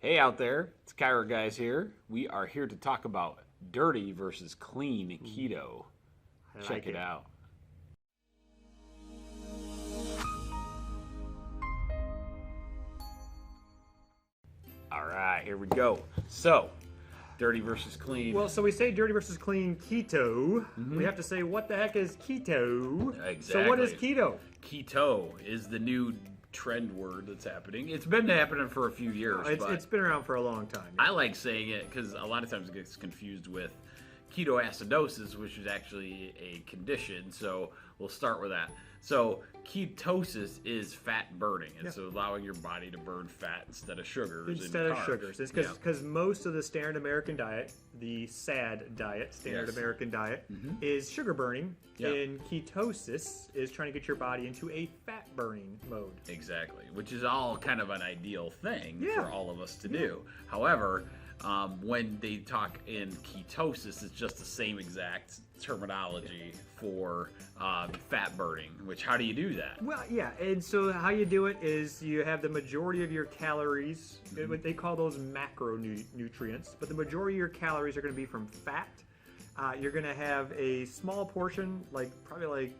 Hey out there, it's Chiroguys here. We are here to talk about dirty versus clean keto. Check it out. All right, here we go. So, dirty versus clean. Well, so we say dirty versus clean keto. We have to say, what the heck is keto? Exactly. So what is keto? Keto is the new trend word that's happening. It's been happening for a few years. It's been around for a long time. I like saying it because a lot of times it gets confused with ketoacidosis, which is actually a condition. So we'll start with that. So ketosis is fat burning. It's allowing your body to burn fat instead of sugars. Instead of sugars. It's because most of the standard American diet, the SAD diet, standard American diet, is sugar burning. And ketosis is trying to get your body into a fat burning mode. Exactly, which is all kind of an ideal thing for all of us to do. However, when they talk in ketosis, it's just the same exact terminology for fat burning, which how do you do that? Well, and so how you do it is you have the majority of your calories, what they call those macronutrients, but the majority of your calories are going to be from fat. You're going to have a small portion, probably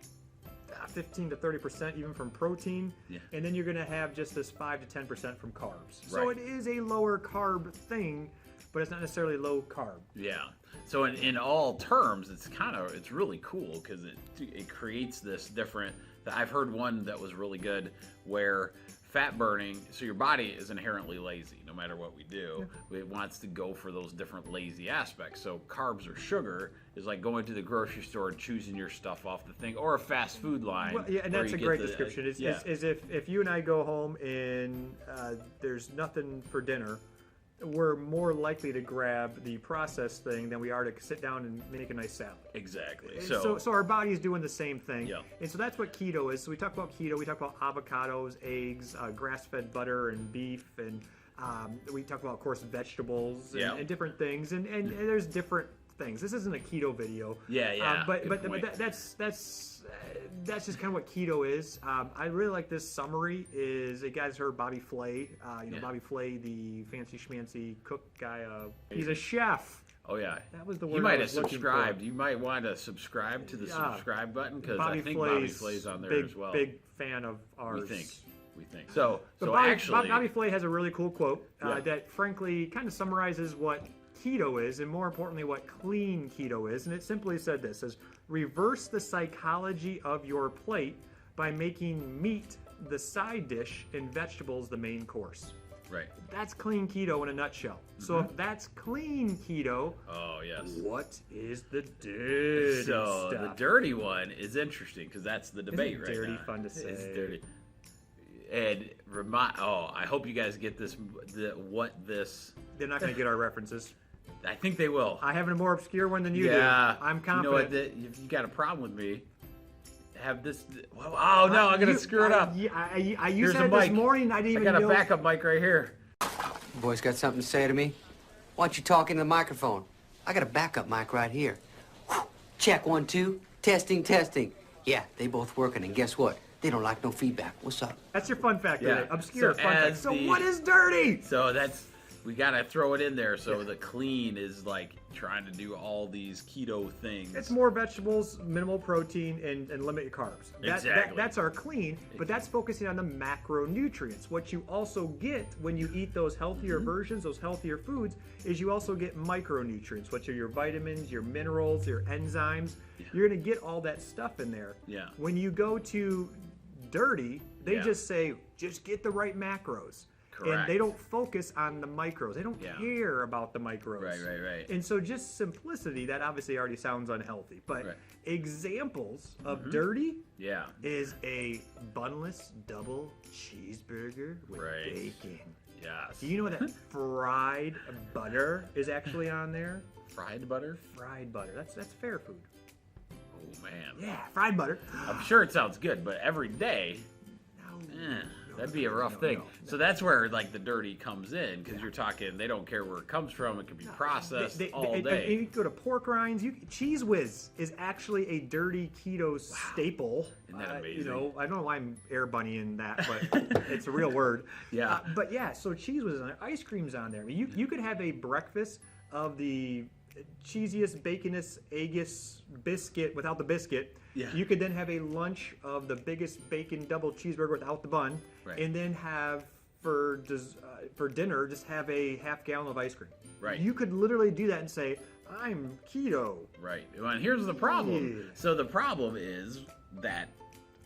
15 to 30% even from protein, and then you're going to have just this 5 to 10% from carbs. So it is a lower carb thing, but it's not necessarily low carb. Yeah. So in all terms, it's really cool because it creates this different. I've heard one that was really good where fat burning. So your body is inherently lazy, no matter what we do. It wants to go for those different lazy aspects. So carbs or sugar is like going to the grocery store and choosing your stuff off the thing, or a fast food line. Well, and that's a great description. Is if you and I go home and there's nothing for dinner, we're more likely to grab the processed thing than we are to sit down and make a nice salad. Exactly. So our body is doing the same thing. And so that's what keto is. So we talk about keto, we talk about avocados, eggs, grass-fed butter and beef, and we talk about, of course, vegetables and different things. And there's different things. This isn't a keto video. But that's just kind of what keto is. I really like this summary. You guys heard Bobby Flay? Bobby Flay, the fancy schmancy cook guy. He's a chef. Oh yeah, that was the word. You might have subscribed. You might want to subscribe to the subscribe button because I think Bobby Flay's on there as well. Big fan of ours. We think. So Bobby Flay has a really cool quote that frankly kind of summarizes what keto is, and more importantly what clean keto is, and it simply said this: says, reverse the psychology of your plate by making meat the side dish and vegetables the main course. Right. That's clean keto in a nutshell. So if that's clean keto, what is the dirty stuff? The dirty one is interesting because that's the debate right now. Dirty fun to say. It's dirty. And I hope you guys get this. They're not going to get our references. I think they will. I have a more obscure one than you do. I'm confident. You know what? If you got a problem with me, have this. Oh no, I'm gonna screw it up. You said it this morning. I didn't even know. I got a backup mic right here. You boys got something to say to me? Why don't you talk into the microphone? I got a backup mic right here. Check 1, 2. Testing, testing. Yeah, they both working, and guess what? They don't like no feedback. What's up? That's your fun fact. Obscure fun fact. So what is dirty? So we gotta throw it in there. So the clean is like trying to do all these keto things. It's more vegetables, minimal protein, and limit your carbs. That's our clean, but that's focusing on the macronutrients. What you also get when you eat those healthier versions, those healthier foods, is you also get micronutrients, which are your vitamins, your minerals, your enzymes. You're gonna get all that stuff in there. When you go to dirty, they just say, just get the right macros. Correct. And they don't focus on the micros. They don't care about the micros. Right. And so just simplicity, that obviously already sounds unhealthy. But examples of dirty is a bunless double cheeseburger with bacon. Yes. Do you know that fried butter is actually on there? Fried butter? Fried butter. That's fair food. Oh, man. Yeah, fried butter. I'm sure it sounds good, but every day... That'd be a rough thing. So that's where like the dirty comes in, because you're talking, they don't care where it comes from. It can be processed all day. You go to pork rinds. Cheese Whiz is actually a dirty keto staple. Isn't that amazing? You know, I don't know why I'm air bunnying that, but it's a real word. Yeah. But yeah, so Cheese Whiz is on there. Ice cream's on there. I mean, you could have a breakfast of the cheesiest, baconest, eggiest biscuit without the biscuit. Yeah. You could then have a lunch of the biggest bacon double cheeseburger without the bun, and then have for dinner just have a half gallon of ice cream. Right. You could literally do that and say, I'm keto. Right. Well, and here's the problem. Yeah. So the problem is that,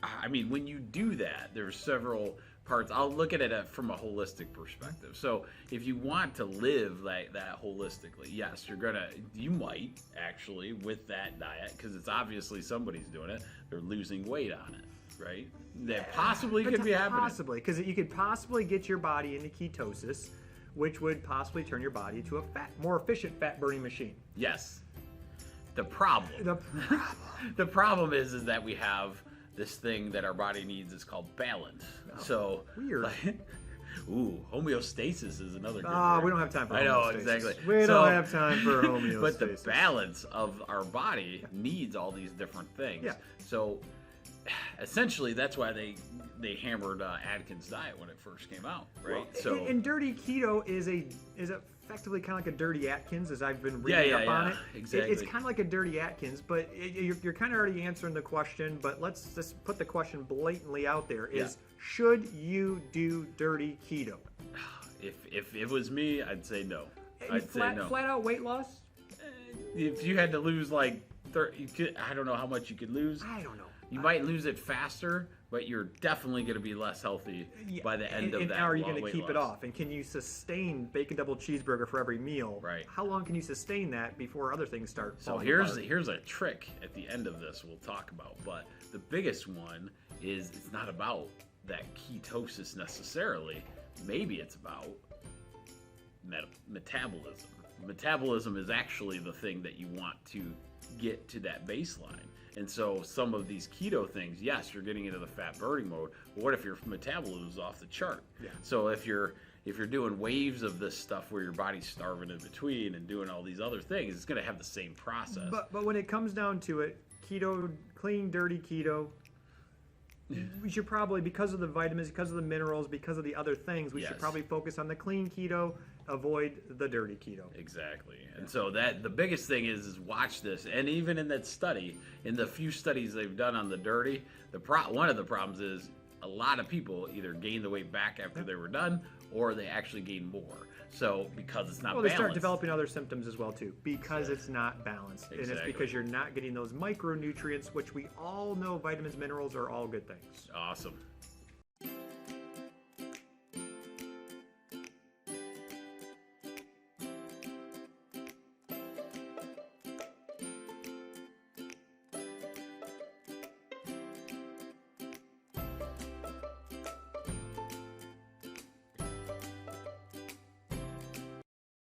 I mean, when you do that, there's several parts. I'll look at it from a holistic perspective. So if you want to live like that holistically, yes, you might actually with that diet, because it's obviously somebody's doing it, they're losing weight on it, right? That possibly could be happening. Possibly, because you could possibly get your body into ketosis, which would possibly turn your body to a more efficient fat burning machine. Yes. The problem is that we have this thing that our body needs is called balance. Oh, so weird. Homeostasis is another good word. We don't have time for homeostasis. I know, exactly. We don't have time for homeostasis. But the balance of our body needs all these different things. Yeah. So essentially, that's why they hammered Atkins' diet when it first came out, right? Well, and dirty keto is effectively kind of like a dirty Atkins, as I've been reading up on it. Exactly. It's kind of like a dirty Atkins, but you're kind of already answering the question. But let's just put the question blatantly out there: should you do dirty keto? If it was me, I'd say no. I'd say no. Flat out weight loss. If you had to lose like 30, I don't know how much you could lose. I don't know. You might lose it faster, but you're definitely going to be less healthy by the end of that. And how are you going to keep it off? And can you sustain bacon double cheeseburger for every meal? Right. How long can you sustain that before other things start falling apart? Here's a trick at the end of this we'll talk about. But the biggest one is it's not about that ketosis necessarily. Maybe it's about metabolism. Metabolism is actually the thing that you want to get to that baseline. And so some of these keto things, yes, you're getting into the fat burning mode, but what if your metabolism is off the chart? Yeah. So if you're doing waves of this stuff where your body's starving in between and doing all these other things, it's going to have the same process. But when it comes down to it, keto, clean, dirty keto, we should probably, because of the vitamins, because of the minerals, because of the other things, we should probably focus on the clean keto, avoid the dirty keto. Exactly. And so that the biggest thing is watch this. And even in that study, in the few studies they've done on the dirty, one of the problems is a lot of people either gain the weight back after they were done, or they actually gain more. So because it's not balanced. They start developing other symptoms as well too, because it's not balanced. Exactly. And it's because you're not getting those micronutrients, which we all know vitamins, minerals are all good things. Awesome.